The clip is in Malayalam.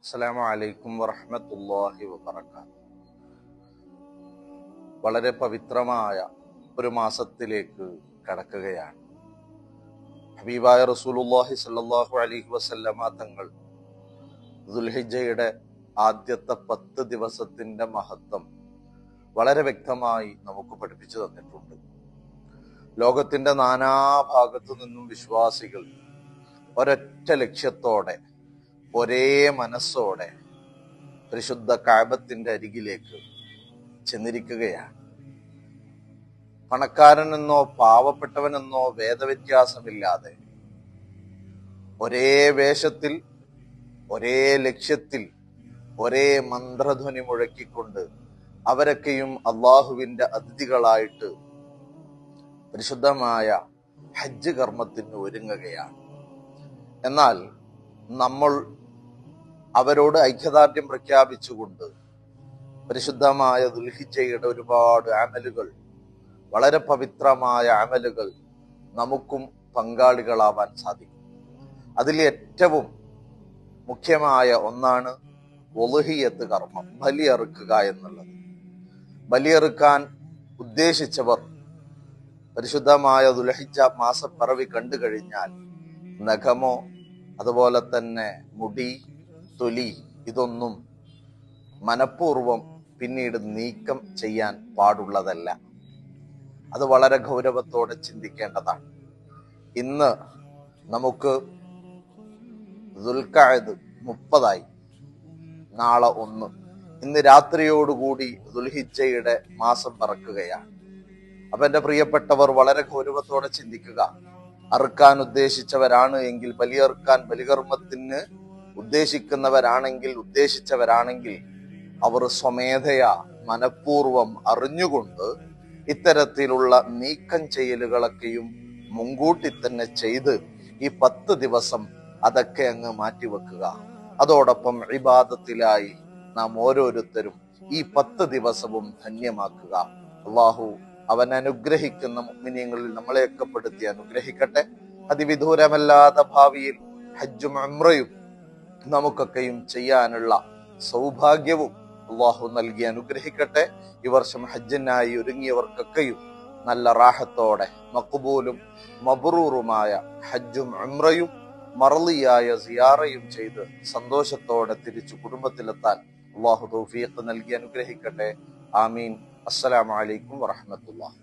അസ്സലാമു അലൈക്കും വറഹ്മത്തുള്ളാഹി വബറകാതുഹു. വളരെ പവിത്രമായ ഒരു മാസത്തിലേക്ക് കടക്കുകയാണ്. ഹബീബായ റസൂലുള്ളാഹി സ്വല്ലല്ലാഹു അലൈഹി വസല്ലമ തങ്ങൾ ദുൽഹിജ്ജയുടെ ആദ്യത്തെ 10 ദിവസത്തിന്റെ മഹത്വം വളരെ വ്യക്തമായി നമുക്ക് പഠിപ്പിച്ചു തന്നിട്ടുണ്ട്. ലോകത്തിന്റെ നാനാഭാഗത്തു നിന്നും വിശ്വാസികൾ ഒരൊറ്റ ലക്ഷ്യത്തോടെ ഒരേ മനസ്സോടെ പരിശുദ്ധ കഅബത്തിന്റെ അരികിലേക്ക് ചെന്നിരിക്കുകയാണ്. പണക്കാരനെന്നോ പാവപ്പെട്ടവനെന്നോ ഭേദവ്യത്യാസമില്ലാതെ ഒരേ വേഷത്തിൽ ഒരേ ലക്ഷ്യത്തിൽ ഒരേ മന്ത്രധ്വനി മുഴക്കിക്കൊണ്ട് അവരൊക്കെയും അള്ളാഹുവിന്റെ അതിഥികളായിട്ട് പരിശുദ്ധമായ ഹജ്ജ് കർമ്മത്തിന് ഒരുങ്ങുകയാണ്. എന്നാൽ നമ്മൾ അവരോട് ഐക്യദാർഢ്യം പ്രഖ്യാപിച്ചുകൊണ്ട് പരിശുദ്ധമായ ദുൽഹിജ്ജയുടെ ഒരുപാട് അമലുകൾ, വളരെ പവിത്രമായ അമലുകൾ നമുക്കും പങ്കാളികളാവാൻ സാധിക്കും. അതിൽ ഏറ്റവും മുഖ്യമായ ഒന്നാണ് ഉളുഹിയ്യത്ത് കർമ്മം, ബലിയറുക്കുക എന്നുള്ളത്. ബലിയറുക്കാൻ ഉദ്ദേശിച്ചവർ പരിശുദ്ധമായ ദുൽഹിജ്ജ മാസപ്പിറവി കണ്ടു കഴിഞ്ഞാൽ നഖമോ അതുപോലെ തന്നെ മുടി, തൊലി ഇതൊന്നും മനഃപൂർവം പിന്നീട് നീക്കം ചെയ്യാൻ പാടുള്ളതല്ല. അത് വളരെ ഗൗരവത്തോടെ ചിന്തിക്കേണ്ടതാണ്. ഇന്ന് നമുക്ക് ദുൽഖഅദ് 30 നാളെ 1, ഇന്ന് രാത്രിയോടുകൂടി ദുൽഹിജ്ജയുടെ മാസം പിറക്കുകയാണ്. അപ്പൊ എന്റെ പ്രിയപ്പെട്ടവർ വളരെ ഗൗരവത്തോടെ ചിന്തിക്കുക. അറുക്കാൻ ഉദ്ദേശിച്ചവരാണ് എങ്കിൽ, ബലിയറുക്കാൻ ബലികർമ്മത്തിന് ഉദ്ദേശിച്ചവരാണെങ്കിൽ അവർ സ്വമേധയാ മനഃപൂർവം അറിഞ്ഞുകൊണ്ട് ഇത്തരത്തിലുള്ള നീക്കം ചെയ്യലുകളൊക്കെയും മുൻകൂട്ടി തന്നെ ചെയ്ത് ഈ 10 ദിവസം അതൊക്കെ അങ്ങ് മാറ്റിവെക്കുക. അതോടൊപ്പം ഇബാദത്തിലായി നാം ഓരോരുത്തരും ഈ 10 ദിവസവും ധന്യമാക്കുക. അല്ലാഹു അവൻ അനുഗ്രഹിക്കുന്ന മുഅ്മിനീങ്ങളിൽ നമ്മളെയൊക്കെ പെടുത്തി അനുഗ്രഹിക്കട്ടെ. അതിവിദൂരമല്ലാത്ത ഭാവിയിൽ ഹജ്ജും ഉംറയും നമുക്കൊക്കെയും ചെയ്യാനുള്ള സൗഭാഗ്യവും അല്ലാഹു നൽകി അനുഗ്രഹിക്കട്ടെ. ഈ വർഷം ഹജ്ജിനായി ഒരുങ്ങിയവർക്കൊക്കെയും നല്ല റാഹത്തോടെ മഖ്ബൂലും മബ്റൂറുമായ ഹജ്ജും ഉംറയും മർളിയായ സിയാറയും ചെയ്ത് സന്തോഷത്തോടെ തിരിച്ചു കുടുംബത്തിലെത്താൻ അല്ലാഹു തൗഫീഖ് നൽകി അനുഗ്രഹിക്കട്ടെ. ആമീൻ. അസ്സലാമു അലൈക്കും വറഹ്മത്തുള്ളാഹി.